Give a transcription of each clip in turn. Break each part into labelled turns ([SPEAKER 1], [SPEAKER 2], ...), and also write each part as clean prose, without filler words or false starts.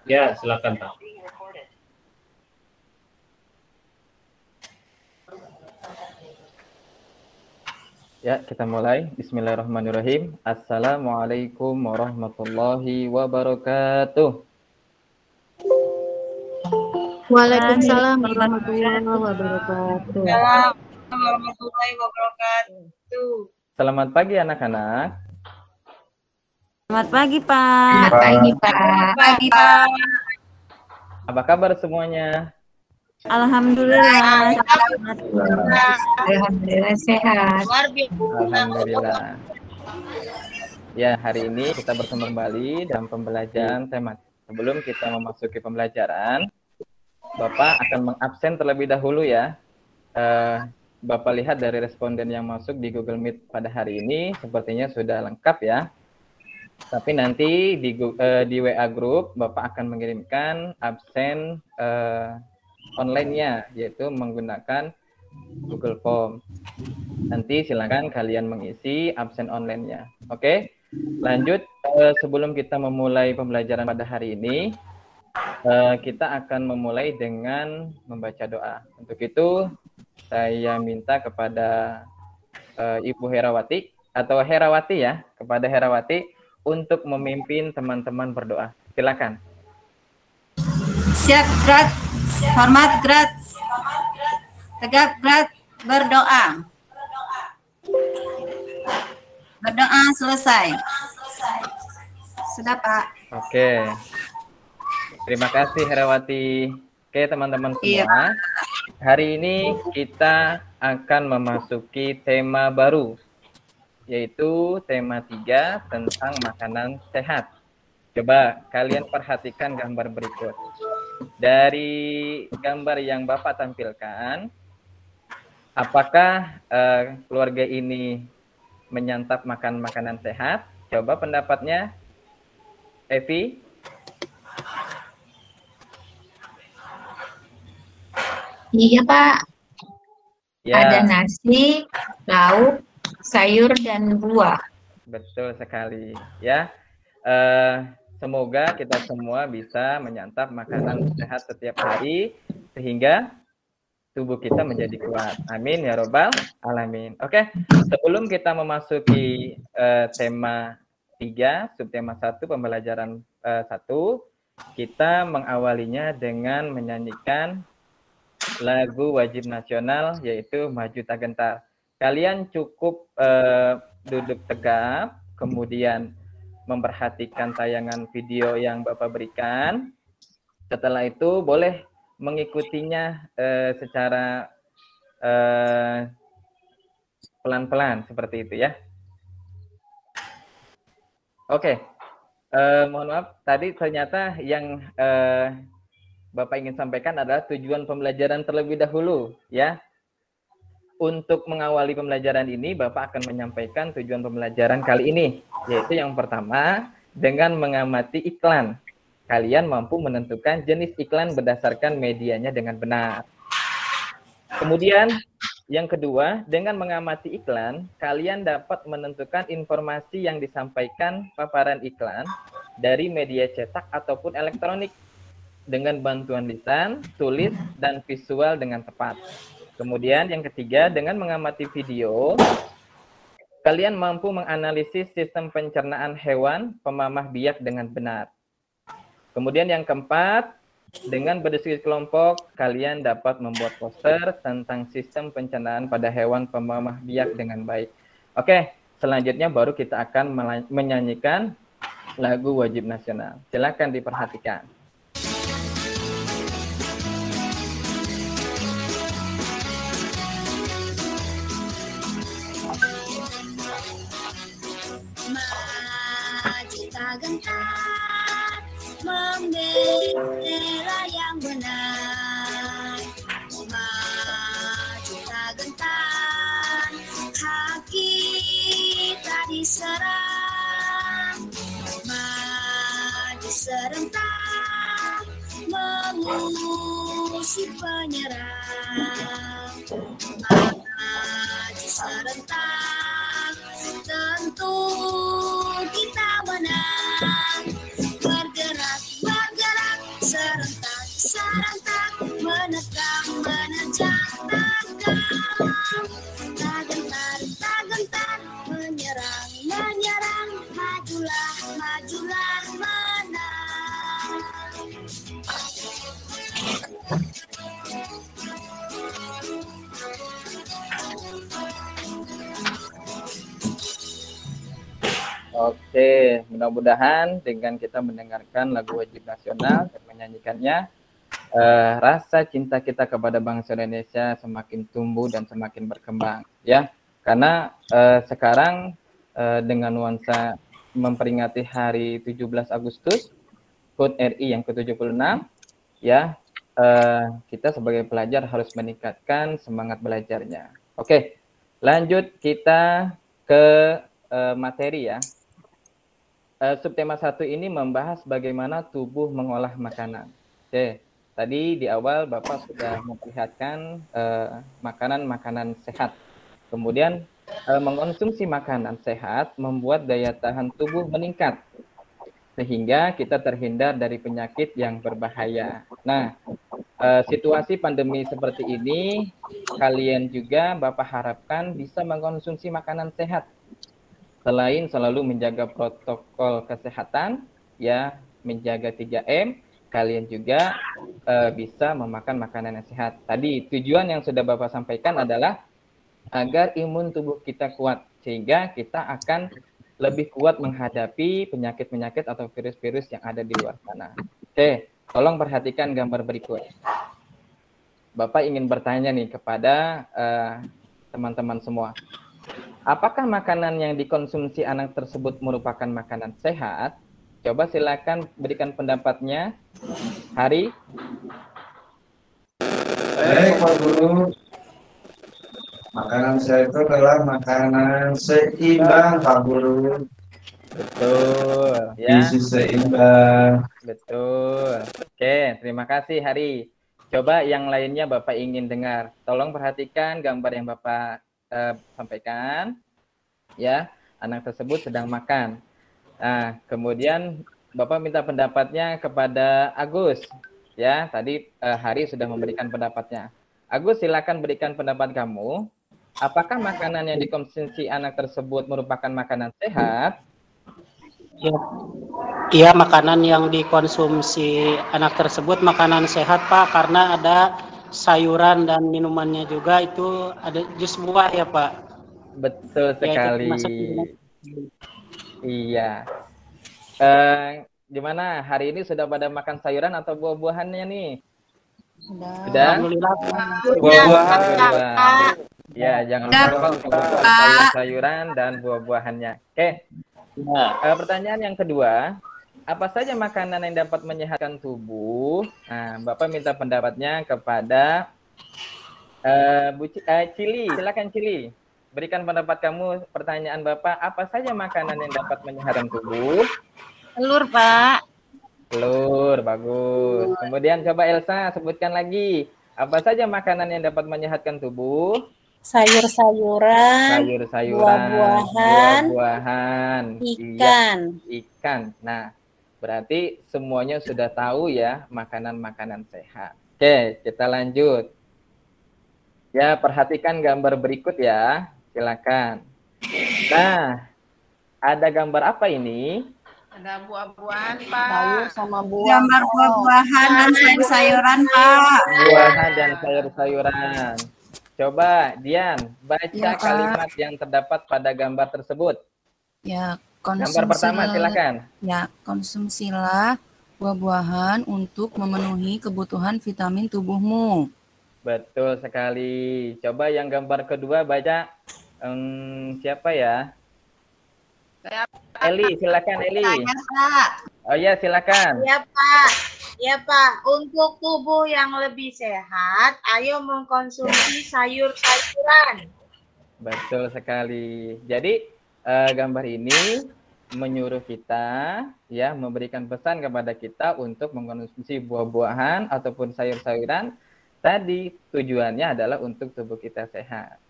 [SPEAKER 1] Ya, silakan Pak.
[SPEAKER 2] Ya, kita mulai. Bismillahirrahmanirrahim. Assalamualaikum warahmatullahi wabarakatuh.
[SPEAKER 3] Waalaikumsalam warahmatullahi wabarakatuh.
[SPEAKER 4] Waalaikumsalam warahmatullahi wabarakatuh.
[SPEAKER 2] Selamat pagi anak-anak.
[SPEAKER 3] Selamat pagi, Pak.
[SPEAKER 4] Selamat pagi, Pak. Selamat pagi, Pak.
[SPEAKER 2] Apa kabar semuanya?
[SPEAKER 3] Alhamdulillah.
[SPEAKER 4] Alhamdulillah sehat. Luar biasa.
[SPEAKER 2] Alhamdulillah. Ya, hari ini kita bertemu kembali dalam pembelajaran tematik. Sebelum kita memasuki pembelajaran, Bapak akan mengabsen terlebih dahulu ya. Bapak lihat dari responden yang masuk di Google Meet pada hari ini, sepertinya sudah lengkap ya. Tapi nanti di WA Group, Bapak akan mengirimkan absen online-nya, yaitu menggunakan Google Form. Nanti silakan kalian mengisi absen online-nya. Oke, lanjut. Sebelum kita memulai pembelajaran pada hari ini, kita akan memulai dengan membaca doa. Untuk itu, saya minta kepada Ibu Herawati, atau Herawati ya, kepada Herawati untuk memimpin teman-teman berdoa. Silakan.
[SPEAKER 4] Siap, Grat. Hormat, Grat. Tegap, Grat. Berdoa. Berdoa selesai. Sudah, Pak.
[SPEAKER 2] Oke. Terima kasih Herawati. Oke, teman-teman semua.
[SPEAKER 4] Iya.
[SPEAKER 2] Hari ini kita akan memasuki tema baru, yaitu tema 3 tentang makanan sehat. Coba kalian perhatikan gambar berikut. Dari gambar yang Bapak tampilkan, apakah keluarga ini menyantap makan makanan sehat? Coba pendapatnya, Evi.
[SPEAKER 5] Iya, Pak.
[SPEAKER 2] Ya.
[SPEAKER 5] Ada nasi, lauk, sayur, dan buah.
[SPEAKER 2] Betul sekali. Ya. Semoga kita semua bisa menyantap makanan sehat setiap hari sehingga tubuh kita menjadi kuat. Amin ya robbal alamin. Oke, sebelum kita memasuki tema 3, subtema 1, pembelajaran 1, kita mengawalinya dengan menyanyikan lagu wajib nasional, yaitu Maju Tak Gentar. Kalian cukup duduk tegap, kemudian memperhatikan tayangan video yang Bapak berikan. Setelah itu boleh mengikutinya secara pelan-pelan seperti itu ya. Oke, mohon maaf, tadi ternyata yang Bapak ingin sampaikan adalah tujuan pembelajaran terlebih dahulu ya. Untuk mengawali pembelajaran ini, Bapak akan menyampaikan tujuan pembelajaran kali ini, yaitu yang pertama, dengan mengamati iklan. Kalian mampu menentukan jenis iklan berdasarkan medianya dengan benar. Kemudian, yang kedua, dengan mengamati iklan, kalian dapat menentukan informasi yang disampaikan paparan iklan dari media cetak ataupun elektronik dengan bantuan lisan, tulis, dan visual dengan tepat. Kemudian yang ketiga, dengan mengamati video, kalian mampu menganalisis sistem pencernaan hewan pemamah biak dengan benar. Kemudian yang keempat, dengan berdiskusi kelompok, kalian dapat membuat poster tentang sistem pencernaan pada hewan pemamah biak dengan baik. Oke, selanjutnya baru kita akan menyanyikan lagu wajib nasional. Silakan diperhatikan.
[SPEAKER 6] Maju tak gentar, membela yang benar. Maju tak gentar, hak kita diserang. Maju serentak, mengusir penyerang. Maju serentak, tentu kita menang. Bergerak, bergerak,
[SPEAKER 2] Oke, mudah-mudahan dengan kita mendengarkan lagu wajib nasional dan menyanyikannya, rasa cinta kita kepada bangsa Indonesia semakin tumbuh dan semakin berkembang, ya. Karena sekarang dengan nuansa memperingati hari 17 Agustus, HUT RI yang ke-76, ya, kita sebagai pelajar harus meningkatkan semangat belajarnya. Oke, lanjut kita ke materi ya. Subtema 1 ini membahas bagaimana tubuh mengolah makanan. Oke, tadi di awal Bapak sudah memperlihatkan makanan-makanan sehat. Kemudian mengonsumsi makanan sehat membuat daya tahan tubuh meningkat, sehingga kita terhindar dari penyakit yang berbahaya. Nah, situasi pandemi seperti ini, kalian juga Bapak harapkan bisa mengkonsumsi makanan sehat. Selain selalu menjaga protokol kesehatan, ya, menjaga 3M, kalian juga bisa memakan makanan yang sehat. Tadi tujuan yang sudah Bapak sampaikan adalah agar imun tubuh kita kuat, sehingga kita akan lebih kuat menghadapi penyakit-penyakit atau virus-virus yang ada di luar sana. Oke, tolong perhatikan gambar berikut. Bapak ingin bertanya nih kepada teman-teman semua. Apakah makanan yang dikonsumsi anak tersebut merupakan makanan sehat? Coba silakan berikan pendapatnya. Hari?
[SPEAKER 1] Baik, Pak Guru. Makanan saya itu adalah makanan seimbang, Pak Guru.
[SPEAKER 2] Betul, ya.
[SPEAKER 1] Gizi seimbang.
[SPEAKER 2] Betul. Oke, terima kasih Hari. Coba yang lainnya Bapak ingin dengar. Tolong perhatikan gambar yang Bapak sampaikan. Ya, anak tersebut sedang makan. Nah, kemudian Bapak minta pendapatnya kepada Agus. Ya, tadi Hari sudah memberikan pendapatnya. Agus, silakan berikan pendapat kamu. Apakah makanan yang dikonsumsi anak tersebut merupakan makanan sehat?
[SPEAKER 7] Iya, makanan yang dikonsumsi anak tersebut makanan sehat, Pak, karena ada sayuran dan minumannya juga, itu ada jus buah ya, Pak.
[SPEAKER 2] Betul sekali. Iya. Gimana hari ini sudah pada makan sayuran atau buah-buahannya nih? Sudah.
[SPEAKER 7] Alhamdulillah.
[SPEAKER 2] Buah-buahan. Ya, jangan lupa sayur-sayuran dan buah-buahannya. Oke. Pertanyaan yang kedua, apa saja makanan yang dapat menyehatkan tubuh? Nah, Bapak minta pendapatnya kepada Cili. Silakan Cili. Berikan pendapat kamu, pertanyaan Bapak, apa saja makanan yang dapat menyehatkan tubuh?
[SPEAKER 3] Telur, Pak.
[SPEAKER 2] Telur, bagus. Kemudian coba Elsa sebutkan lagi, apa saja makanan yang dapat menyehatkan tubuh?
[SPEAKER 8] Sayur-sayuran,
[SPEAKER 2] buah-buahan,
[SPEAKER 8] ikan.
[SPEAKER 2] Iya, ikan. Nah, berarti semuanya sudah tahu ya makanan-makanan sehat. Oke, kita lanjut. Ya, perhatikan gambar berikut ya. Silakan. Nah, ada gambar apa ini?
[SPEAKER 9] Ada buah-buahan, Pak.
[SPEAKER 8] Sayur sama buah.
[SPEAKER 4] Gambar buah-buahan dan sayur-sayuran, Pak.
[SPEAKER 2] Buahan dan sayur-sayuran. Coba, Dian, baca
[SPEAKER 4] Ya,
[SPEAKER 2] kalimat yang terdapat pada gambar tersebut.
[SPEAKER 10] Ya,
[SPEAKER 2] Gambar pertama, silakan.
[SPEAKER 10] Ya, konsumsilah buah-buahan untuk memenuhi kebutuhan vitamin tubuhmu.
[SPEAKER 2] Betul sekali. Coba yang gambar kedua baca. Siapa ya? Eli, silakan Eli.
[SPEAKER 4] Tanya, Pak.
[SPEAKER 2] Oh ya, silakan.
[SPEAKER 9] Ya, Pak. Ya, Pak. Untuk tubuh yang lebih sehat, ayo mengkonsumsi sayur-sayuran.
[SPEAKER 2] Betul sekali. Jadi gambar ini menyuruh kita ya memberikan pesan kepada kita untuk mengkonsumsi buah-buahan ataupun sayur-sayuran. Tadi tujuannya adalah untuk tubuh kita sehat.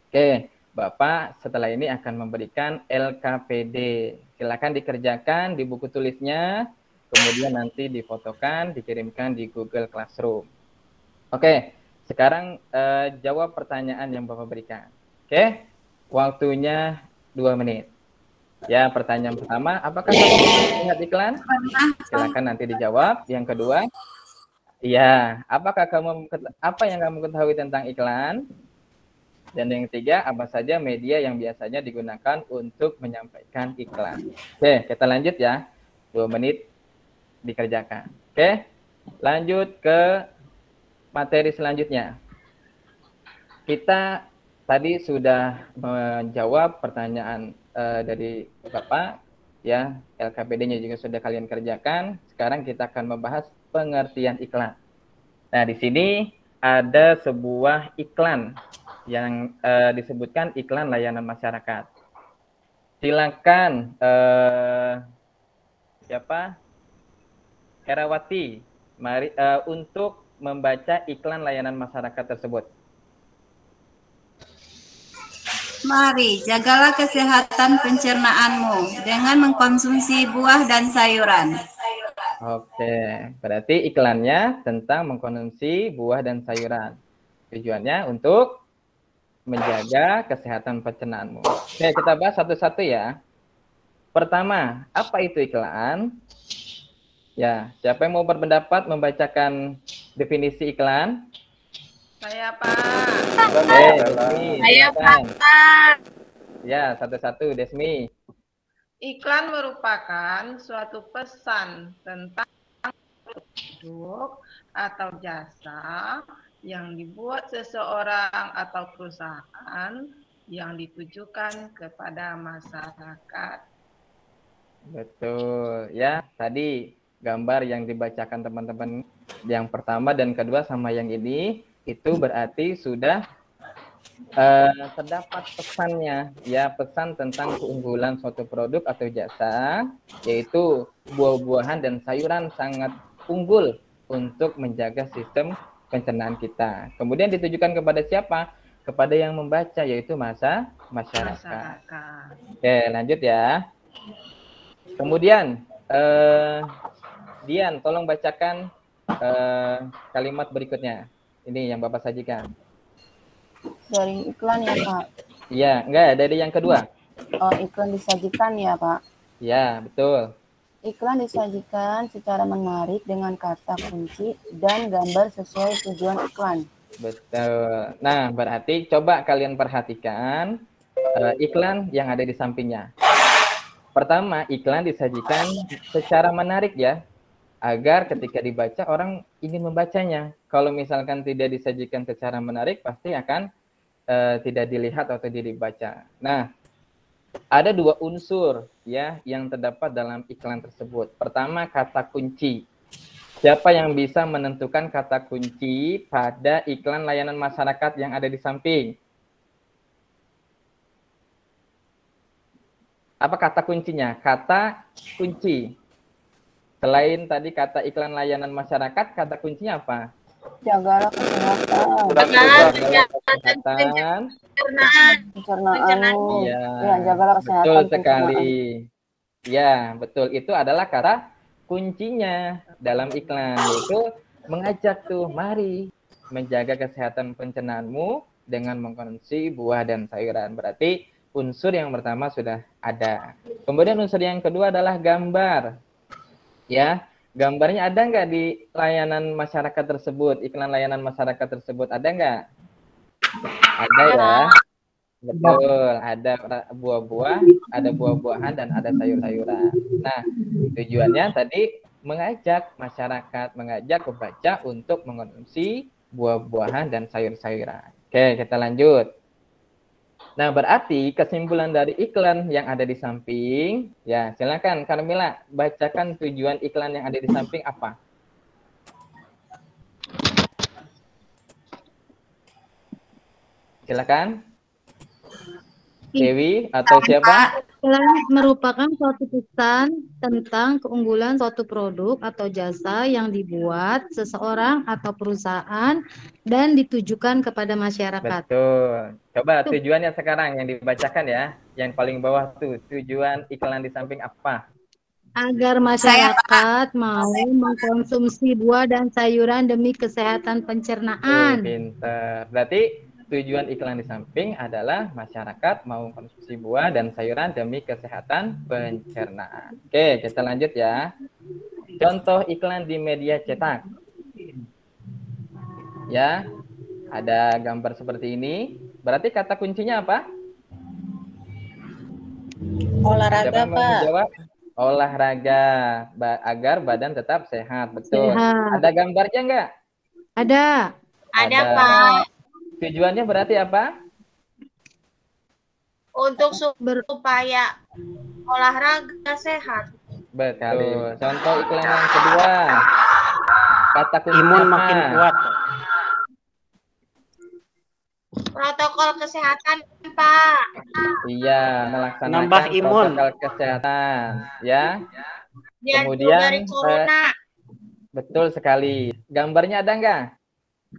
[SPEAKER 2] Oke, Bapak setelah ini akan memberikan LKPD. Silakan dikerjakan di buku tulisnya, kemudian nanti difotokan, dikirimkan di Google Classroom. Oke, sekarang jawab pertanyaan yang Bapak berikan. Oke, waktunya 2 menit. Ya, pertanyaan pertama, apakah kamu melihat iklan? Silakan nanti dijawab. Yang kedua, iya, apa yang kamu ketahui tentang iklan? Dan yang ketiga, apa saja media yang biasanya digunakan untuk menyampaikan iklan. Oke, kita lanjut ya. 2 menit dikerjakan. Oke, lanjut ke materi selanjutnya. Kita tadi sudah menjawab pertanyaan dari Bapak, ya, LKPD-nya juga sudah kalian kerjakan. Sekarang kita akan membahas pengertian iklan. Nah, di sini ada sebuah iklan yang disebutkan iklan layanan masyarakat. Silakan siapa? Herawati, mari untuk membaca iklan layanan masyarakat tersebut.
[SPEAKER 4] Mari, jagalah kesehatan pencernaanmu dengan mengkonsumsi buah dan sayuran.
[SPEAKER 2] Oke, berarti iklannya tentang mengkonsumsi buah dan sayuran. Tujuannya untuk menjaga kesehatan pencernaanmu. Oke, kita bahas satu-satu ya. Pertama, apa itu iklan? Ya, siapa yang mau berpendapat membacakan definisi iklan?
[SPEAKER 9] Saya, Pak.
[SPEAKER 2] Oke, Desmi,
[SPEAKER 9] Saya,
[SPEAKER 2] silakan.
[SPEAKER 9] Pak.
[SPEAKER 2] Ya, satu-satu, Desmi.
[SPEAKER 9] Iklan merupakan suatu pesan tentang produk atau jasa yang dibuat seseorang atau perusahaan yang ditujukan kepada masyarakat.
[SPEAKER 2] Betul, ya. Tadi gambar yang dibacakan teman-teman yang pertama dan kedua sama yang ini, itu berarti sudah terdapat pesannya, ya, pesan tentang keunggulan suatu produk atau jasa, yaitu buah-buahan dan sayuran sangat unggul untuk menjaga sistem pencernaan kita. Kemudian ditujukan kepada siapa? Kepada yang membaca, yaitu masyarakat. Oke, lanjut ya. Kemudian Dian, tolong bacakan kalimat berikutnya. Ini yang Bapak sajikan.
[SPEAKER 8] Dari iklan ya, Pak?
[SPEAKER 2] Iya, enggak, dari yang kedua.
[SPEAKER 8] Oh, iklan disajikan ya, Pak?
[SPEAKER 2] Ya, betul.
[SPEAKER 8] Iklan disajikan secara menarik dengan kata kunci dan gambar sesuai tujuan iklan.
[SPEAKER 2] Betul. Nah, berarti coba kalian perhatikan iklan yang ada di sampingnya. Pertama, iklan disajikan secara menarik ya, agar ketika dibaca orang ingin membacanya. Kalau misalkan tidak disajikan secara menarik, pasti akan tidak dilihat atau tidak dibaca. Nah, ada 2 unsur ya yang terdapat dalam iklan tersebut. Pertama, kata kunci. Siapa yang bisa menentukan kata kunci pada iklan layanan masyarakat yang ada di samping? Apa kata kuncinya? Kata kunci. Selain tadi kata iklan layanan masyarakat, kata kuncinya apa?
[SPEAKER 8] Jagalah kesehatan.
[SPEAKER 2] Kesehatan.
[SPEAKER 8] Pencernaanmu.
[SPEAKER 2] Iya,
[SPEAKER 8] Ya, jagalah kesehatan.
[SPEAKER 2] betul sekali. Ya, betul. Itu adalah kata kuncinya dalam iklan, yaitu mengajak tuh, mari menjaga kesehatan pencernaanmu dengan mengkonsumsi buah dan sayuran. Berarti unsur yang pertama sudah ada. Kemudian unsur yang kedua adalah gambar. Ya, gambarnya ada nggak di layanan masyarakat tersebut, iklan layanan masyarakat tersebut, ada nggak? Ada ya. Betul, ada buah-buah, ada buah-buahan, dan ada sayur-sayuran. Nah, tujuannya tadi mengajak masyarakat, mengajak pembaca untuk mengonsumsi buah-buahan dan sayur-sayuran. Oke, kita lanjut. Nah, berarti kesimpulan dari iklan yang ada di samping, ya silakan Carmila, bacakan tujuan iklan yang ada di samping apa? Silakan. Dewi atau siapa?
[SPEAKER 11] Iklan merupakan suatu pesan tentang keunggulan suatu produk atau jasa yang dibuat seseorang atau perusahaan dan ditujukan kepada masyarakat.
[SPEAKER 2] Betul. Coba tujuannya sekarang yang dibacakan ya, yang paling bawah tuh, tujuan iklan di samping apa?
[SPEAKER 11] Agar masyarakat mau mengkonsumsi buah dan sayuran demi kesehatan pencernaan.
[SPEAKER 2] Pinter. Berarti tujuan iklan di samping adalah masyarakat mau konsumsi buah dan sayuran demi kesehatan pencernaan. Oke, kita lanjut ya. Contoh iklan di media cetak. Ya, ada gambar seperti ini. Berarti kata kuncinya apa?
[SPEAKER 3] Olahraga,
[SPEAKER 2] Siapa yang mau
[SPEAKER 3] Pak.
[SPEAKER 2] menjawab? Olahraga agar badan tetap sehat. Betul.
[SPEAKER 11] Sehat.
[SPEAKER 2] Ada gambarnya nggak?
[SPEAKER 11] Ada.
[SPEAKER 9] Ada, Pak.
[SPEAKER 2] Tujuannya berarti apa?
[SPEAKER 9] Untuk supaya olahraga sehat.
[SPEAKER 2] Betul. Contoh iklan yang kedua. Kata kunci
[SPEAKER 7] Imun
[SPEAKER 2] apa?
[SPEAKER 7] makin kuat.
[SPEAKER 9] Protokol kesehatan, Pak.
[SPEAKER 2] Iya, melaksanakan
[SPEAKER 7] Nambah imun.
[SPEAKER 2] protokol kesehatan, ya.
[SPEAKER 9] Biar
[SPEAKER 2] Kemudian,
[SPEAKER 9] dari corona.
[SPEAKER 2] Betul sekali. Gambarnya ada nggak?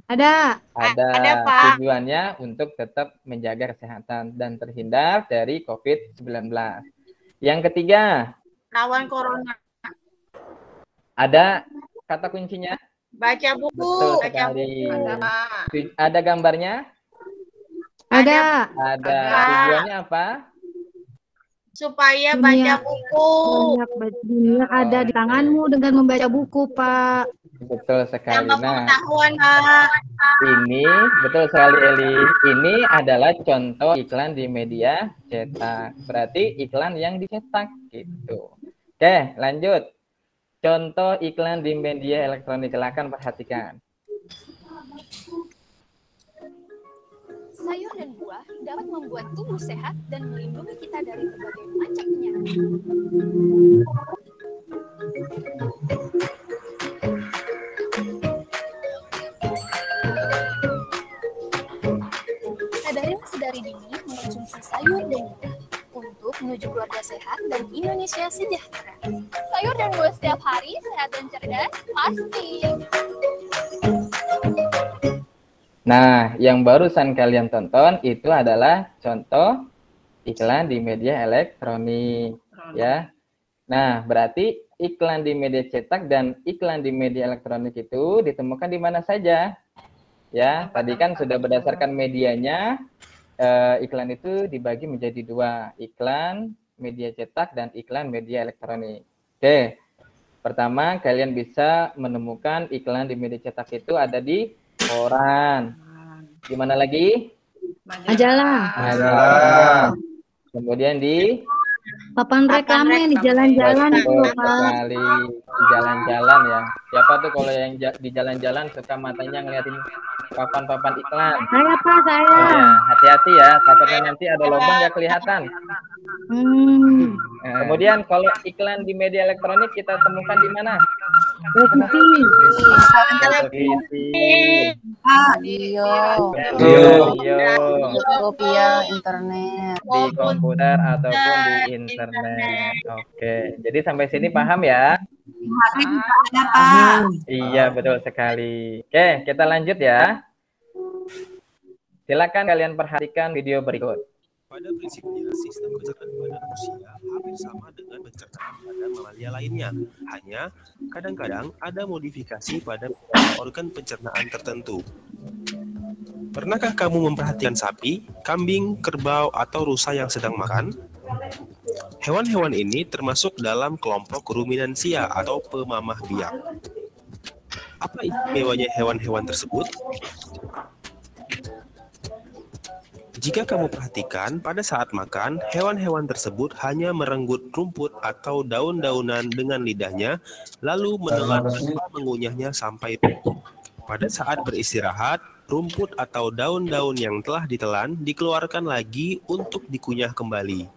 [SPEAKER 11] Ada.
[SPEAKER 9] Ada, Pak.
[SPEAKER 2] Tujuannya untuk tetap menjaga kesehatan dan terhindar dari COVID-19. Yang ketiga,
[SPEAKER 9] Lawan corona.
[SPEAKER 2] ada kata kuncinya?
[SPEAKER 9] Baca buku.
[SPEAKER 2] Betul
[SPEAKER 9] Baca
[SPEAKER 2] sekali.
[SPEAKER 9] buku. Pak.
[SPEAKER 2] Ada gambarnya?
[SPEAKER 11] Ada.
[SPEAKER 2] Ada. Tujuannya apa?
[SPEAKER 9] Supaya
[SPEAKER 11] Dunia.
[SPEAKER 9] baca buku.
[SPEAKER 11] Dunia ada di tanganmu dengan membaca buku, Pak.
[SPEAKER 2] Betul sekali.
[SPEAKER 9] Tambah
[SPEAKER 2] Nah,
[SPEAKER 9] pengetahuan, Pak.
[SPEAKER 2] ini betul sekali Eli. Ini adalah contoh iklan di media cetak. Berarti iklan yang dicetak gitu. Oke, lanjut. Contoh iklan di media elektronik. Silakan perhatikan.
[SPEAKER 12] Sayur dan buah dapat membuat tubuh sehat dan melindungi kita dari berbagai macam penyakit. Sadarilah sedari dini mengkonsumsi sayur dan buah untuk menuju keluarga sehat dan Indonesia sejahtera. Sayur dan buah setiap hari sehat dan cerdas pasti.
[SPEAKER 2] Nah, yang barusan kalian tonton itu adalah contoh iklan di media elektronik, ya. Nah, berarti iklan di media cetak dan iklan di media elektronik itu ditemukan di mana saja? Ya, tadi kan sudah berdasarkan medianya, iklan itu dibagi menjadi dua, iklan media cetak dan iklan media elektronik. Oke, pertama kalian bisa menemukan iklan di media cetak itu ada di koran. Di mana lagi?
[SPEAKER 11] Majalah.
[SPEAKER 2] Majalah. Kemudian di
[SPEAKER 11] Papan reklame yang di jalan-jalan itu,
[SPEAKER 2] betul
[SPEAKER 11] Pak.
[SPEAKER 2] sekali, di jalan-jalan ya. Siapa tuh kalau yang di jalan-jalan suka matanya ngeliatin papan-papan iklan?
[SPEAKER 11] Saya, Pak, saya.
[SPEAKER 2] Ya, hati-hati ya, takutnya nanti ada lubang nggak kelihatan. Kemudian kalau iklan di media elektronik kita temukan di mana? Televisi.
[SPEAKER 8] Radio.
[SPEAKER 2] YouTube
[SPEAKER 8] ya, internet.
[SPEAKER 2] Di komputer ataupun di internet. Oke, jadi sampai sini paham ya? Iya, betul sekali. Oke, kita lanjut ya. Silakan kalian perhatikan video berikut.
[SPEAKER 13] Pada prinsipnya, sistem pencernaan pada manusia hampir sama dengan pencernaan pada mamalia lainnya. Hanya, kadang-kadang ada modifikasi pada organ pencernaan tertentu. Pernahkah kamu memperhatikan sapi, kambing, kerbau, atau rusa yang sedang makan? Hewan-hewan ini termasuk dalam kelompok ruminansia atau pemamah biak. Apa istimewanya hewan-hewan tersebut? Jika kamu perhatikan, pada saat makan, hewan-hewan tersebut hanya merenggut rumput atau daun-daunan dengan lidahnya, lalu menelan tanpa mengunyahnya sampai tutup. Pada saat beristirahat, rumput atau daun-daun yang telah ditelan dikeluarkan lagi untuk dikunyah kembali.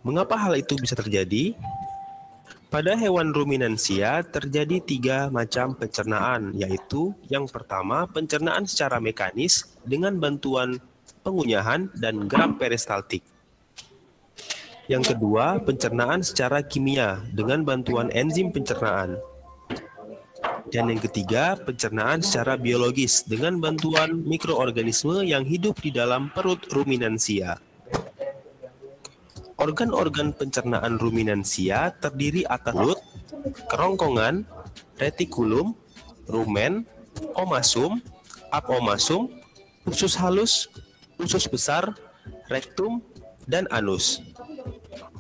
[SPEAKER 13] Mengapa hal itu bisa terjadi? Pada hewan ruminansia terjadi 3 macam pencernaan, yaitu yang pertama pencernaan secara mekanis dengan bantuan pengunyahan dan gerak peristaltik. Yang kedua, pencernaan secara kimia dengan bantuan enzim pencernaan. Dan yang ketiga, pencernaan secara biologis dengan bantuan mikroorganisme yang hidup di dalam perut ruminansia. Organ-organ pencernaan ruminansia terdiri atas mulut, kerongkongan, retikulum, rumen, omasum, apomasum, usus halus, usus besar, rektum, dan anus.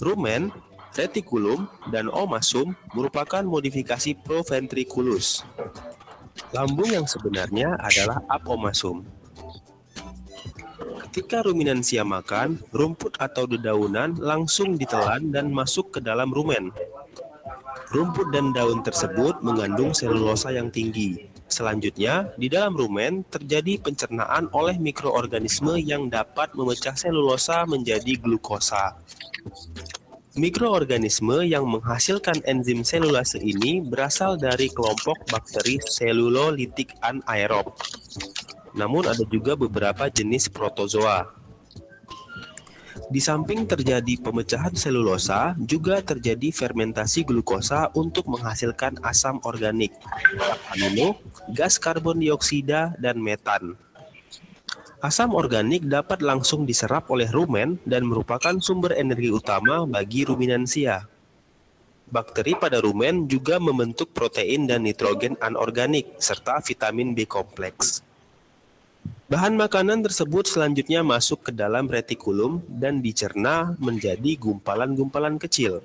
[SPEAKER 13] Rumen, retikulum, dan omasum merupakan modifikasi proventriculus. Lambung yang sebenarnya adalah apomasum. Ketika ruminansia makan, rumput atau dedaunan langsung ditelan dan masuk ke dalam rumen. Rumput dan daun tersebut mengandung selulosa yang tinggi. Selanjutnya, di dalam rumen terjadi pencernaan oleh mikroorganisme yang dapat memecah selulosa menjadi glukosa. Mikroorganisme yang menghasilkan enzim selulase ini berasal dari kelompok bakteri selulolitik anaerob. Namun ada juga beberapa jenis protozoa. Di samping terjadi pemecahan selulosa, juga terjadi fermentasi glukosa untuk menghasilkan asam organik, amino, gas karbon dioksida, dan metan. Asam organik dapat langsung diserap oleh rumen dan merupakan sumber energi utama bagi ruminansia. Bakteri pada rumen juga membentuk protein dan nitrogen anorganik, serta vitamin B kompleks. Bahan makanan tersebut selanjutnya masuk ke dalam retikulum dan dicerna menjadi gumpalan-gumpalan kecil.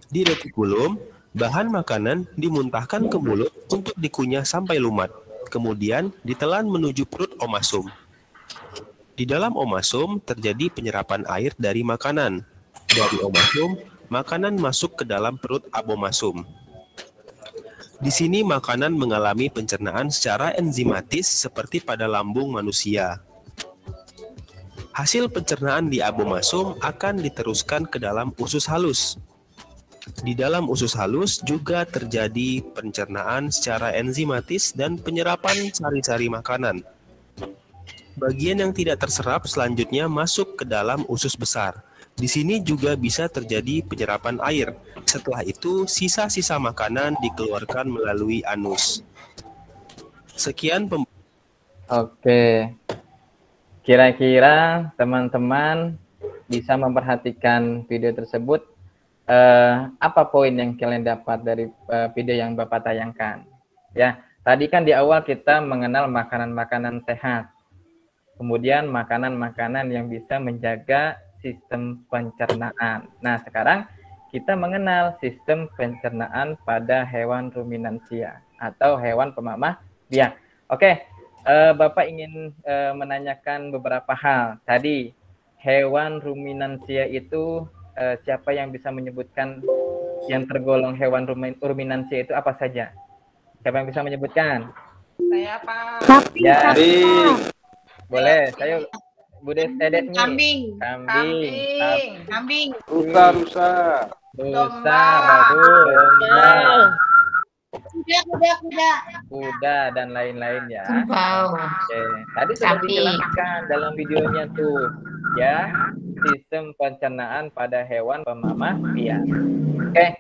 [SPEAKER 13] Di retikulum, bahan makanan dimuntahkan ke mulut untuk dikunyah sampai lumat, kemudian ditelan menuju perut omasum. Di dalam omasum terjadi penyerapan air dari makanan. Dari omasum, makanan masuk ke dalam perut abomasum. Di sini makanan mengalami pencernaan secara enzimatis seperti pada lambung manusia. Hasil pencernaan di abomasum akan diteruskan ke dalam usus halus. Di dalam usus halus juga terjadi pencernaan secara enzimatis dan penyerapan sari-sari makanan. Bagian yang tidak terserap selanjutnya masuk ke dalam usus besar. Di sini juga bisa terjadi penyerapan air. Setelah itu, sisa-sisa makanan dikeluarkan melalui anus. Sekian
[SPEAKER 2] Oke. Kira-kira teman-teman bisa memperhatikan video tersebut. Apa poin yang kalian dapat dari video yang Bapak tayangkan? Ya, tadi kan di awal kita mengenal makanan-makanan sehat. Kemudian makanan-makanan yang bisa menjaga sistem pencernaan. Nah, sekarang kita mengenal sistem pencernaan pada hewan ruminansia atau hewan pemamah biak. Oke, Bapak ingin menanyakan beberapa hal. Tadi, hewan ruminansia itu siapa yang bisa menyebutkan yang tergolong hewan ruminansia itu apa saja? Siapa yang bisa menyebutkan?
[SPEAKER 9] Saya Pak.
[SPEAKER 2] Ya. Boleh, saya Bude Dedesmi.
[SPEAKER 9] Kambing.
[SPEAKER 2] Rusa. Bagus. Kuda dan lain-lain ya. Oke. Tadi sudah dijelaskan dalam videonya tuh, ya, sistem pencernaan pada hewan pemamah biak. Oke.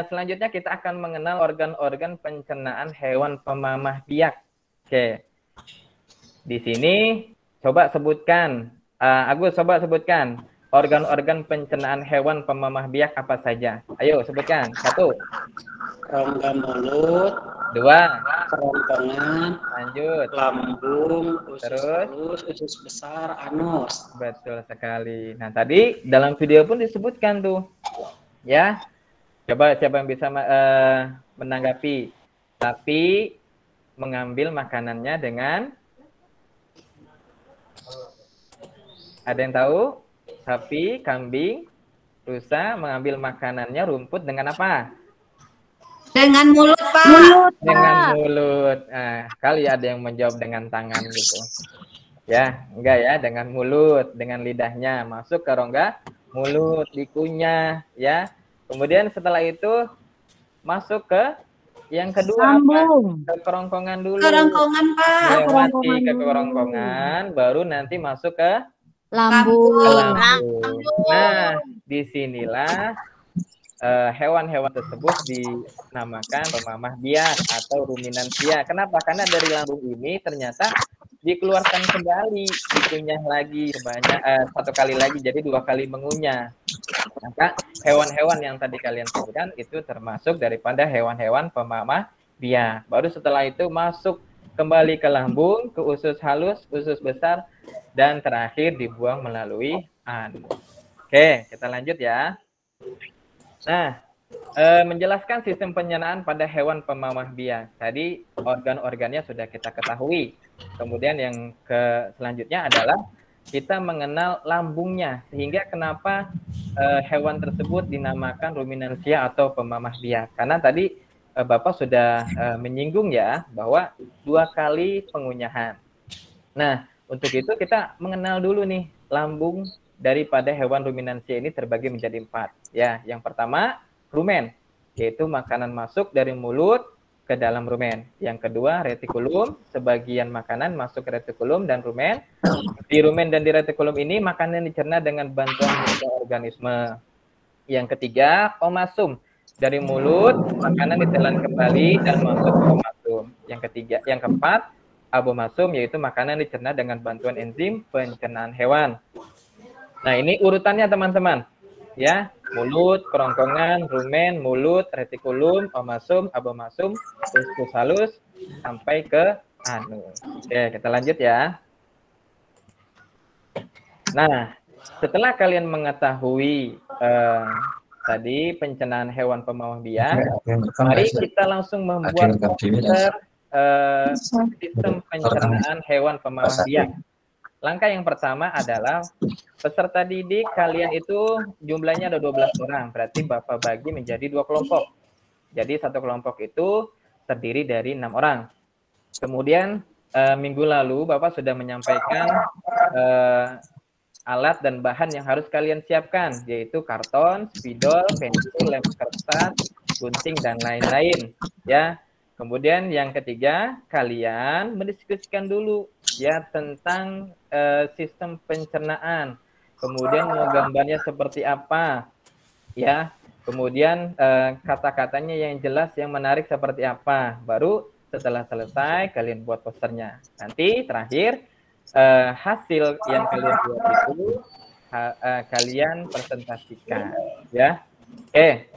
[SPEAKER 2] Selanjutnya kita akan mengenal organ-organ pencernaan hewan pemamah biak. Oke. Di sini coba sebutkan, Agus coba sebutkan organ-organ pencernaan hewan pemamah biak apa saja. Ayo sebutkan. 1.
[SPEAKER 7] Rongga mulut.
[SPEAKER 2] 2.
[SPEAKER 7] Kerongkongan.
[SPEAKER 2] Lanjut.
[SPEAKER 7] Lambung. Usus
[SPEAKER 2] Terus.
[SPEAKER 7] halus, usus besar, anus.
[SPEAKER 2] Betul sekali. Nah tadi dalam video pun disebutkan tuh, ya. Coba siapa yang bisa menanggapi. Tapi mengambil makanannya dengan, ada yang tahu? Sapi, kambing, rusa mengambil makanannya rumput dengan apa?
[SPEAKER 4] Dengan mulut, Pak.
[SPEAKER 2] Dengan mulut. Nah, kali ada yang menjawab dengan tangan gitu. Ya, enggak ya, dengan mulut, dengan lidahnya masuk ke rongga mulut, dikunyah, ya. Kemudian setelah itu masuk ke yang kedua,
[SPEAKER 11] Lambung.
[SPEAKER 2] ke kerongkongan dulu.
[SPEAKER 4] Kerongkongan, Pak.
[SPEAKER 2] Melewati ke kerongkongan, baru nanti masuk ke
[SPEAKER 11] Lambung.
[SPEAKER 2] lambung. Nah, disinilah hewan-hewan tersebut dinamakan pemamah biak atau ruminansia. Kenapa? Karena dari lambung ini ternyata dikeluarkan kembali, dikunyah lagi sebanyak 1 kali lagi, jadi 2 kali mengunyah. Maka hewan-hewan yang tadi kalian sebutkan itu termasuk daripada hewan-hewan pemamah biak. Baru setelah itu masuk kembali ke lambung, ke usus halus, usus besar, dan terakhir dibuang melalui anus. Oke, kita lanjut ya. Nah, menjelaskan sistem pencernaan pada hewan pemamah biak. Tadi organ-organnya sudah kita ketahui. Kemudian yang selanjutnya adalah kita mengenal lambungnya, sehingga kenapa hewan tersebut dinamakan ruminansia atau pemamah biak. Karena tadi Bapak sudah menyinggung ya bahwa 2 kali pengunyahan. Nah, untuk itu kita mengenal dulu nih lambung daripada hewan ruminansia ini terbagi menjadi 4. Ya, yang pertama rumen, yaitu makanan masuk dari mulut ke dalam rumen. Yang kedua retikulum, sebagian makanan masuk ke retikulum dan rumen. Di rumen dan di retikulum ini makanan dicerna dengan bantuan mikroorganisme. Yang ketiga omasum, dari mulut makanan ditelan kembali dan masuk ke omasum. Yang keempat abomasum, yaitu makanan dicerna dengan bantuan enzim pencernaan hewan. Nah, ini urutannya teman-teman. Ya, mulut, kerongkongan, rumen, mulut, retikulum, omasum, abomasum, usus halus, sampai ke anus. Oke, kita lanjut ya. Nah, setelah kalian mengetahui tadi pencernaan hewan pemamah biak, mari kita langsung membuat poster sistem pencernaan hewan pemamah biak. Langkah yang pertama adalah peserta didik kalian itu jumlahnya ada 12 orang, berarti Bapak bagi menjadi 2 kelompok. Jadi satu kelompok itu terdiri dari 6 orang. Kemudian minggu lalu Bapak sudah menyampaikan alat dan bahan yang harus kalian siapkan, yaitu karton, spidol, pensil, lem kertas, gunting, dan lain-lain. Ya. Kemudian yang ketiga, kalian mendiskusikan dulu ya tentang sistem pencernaan. Kemudian mau gambarnya seperti apa, ya. Kemudian kata-katanya yang jelas, yang menarik seperti apa. Baru setelah selesai kalian buat posternya. Nanti terakhir hasil yang kalian buat itu kalian presentasikan, ya. Oke.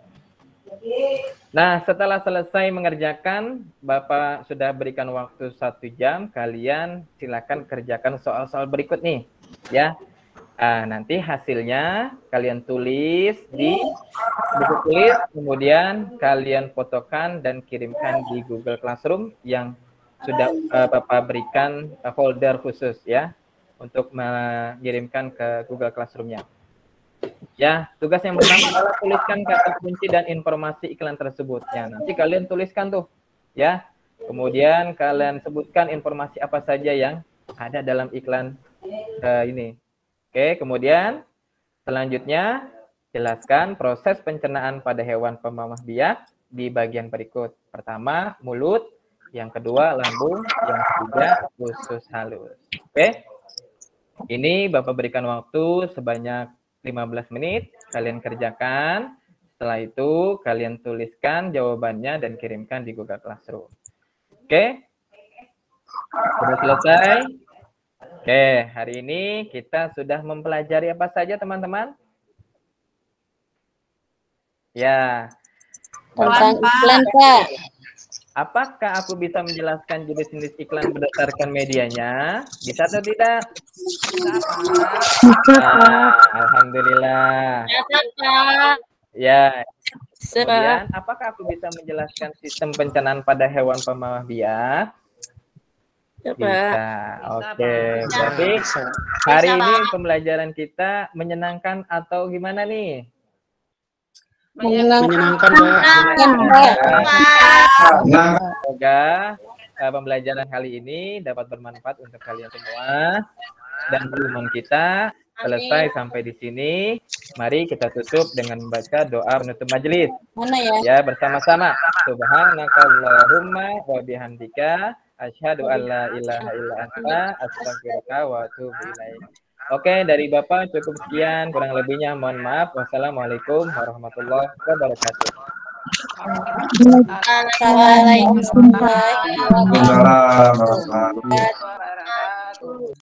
[SPEAKER 2] Nah, setelah selesai mengerjakan, Bapak sudah berikan waktu 1 jam, kalian silakan kerjakan soal-soal berikut nih, ya. Nanti hasilnya kalian tulis di buku tulis, kemudian kalian fotokan dan kirimkan di Google Classroom yang sudah Bapak berikan folder khusus ya untuk mengirimkan ke Google Classroom-nya. Ya, tugas yang pertama adalah tuliskan kata kunci dan informasi iklan tersebut. Ya, nanti kalian tuliskan tuh, ya. Kemudian kalian sebutkan informasi apa saja yang ada dalam iklan ini. Oke, kemudian selanjutnya jelaskan proses pencernaan pada hewan pemamah biak di bagian berikut. Pertama, mulut. Yang kedua, lambung. Yang ketiga, usus halus. Oke. Ini Bapak berikan waktu sebanyak 15 menit, kalian kerjakan. Setelah itu, kalian tuliskan jawabannya dan kirimkan di Google Classroom. Oke? Sudah selesai? Oke, hari ini kita sudah mempelajari apa saja, teman-teman? Ya.
[SPEAKER 14] Tentang iklan, Pak.
[SPEAKER 2] Apakah aku bisa menjelaskan jenis-jenis iklan berdasarkan medianya? Bisa atau tidak? Alhamdulillah. Ya. Kemudian, apakah aku bisa menjelaskan sistem pencernaan pada hewan pemamah biak? Bisa. Oke. Berarti hari ini pembelajaran kita menyenangkan atau gimana nih?
[SPEAKER 14] Menyenangkan.
[SPEAKER 2] Semoga pembelajaran kali ini dapat bermanfaat untuk kalian semua dan teman kita. Selesai sampai di sini. Mari kita tutup dengan membaca doa penutup majelis.
[SPEAKER 14] Mana ya?
[SPEAKER 2] Ya, bersama-sama. Subhanakallahumma wa bihamdika asyhadu an la ilaha illa anta astaghfiruka wa atubu ilaik. Oke, dari Bapak cukup sekian, kurang lebihnya mohon maaf. Wassalamualaikum warahmatullahi wabarakatuh.
[SPEAKER 14] Waalaikumsalam.
[SPEAKER 1] Waalaikumsalam warahmatullahi wabarakatuh.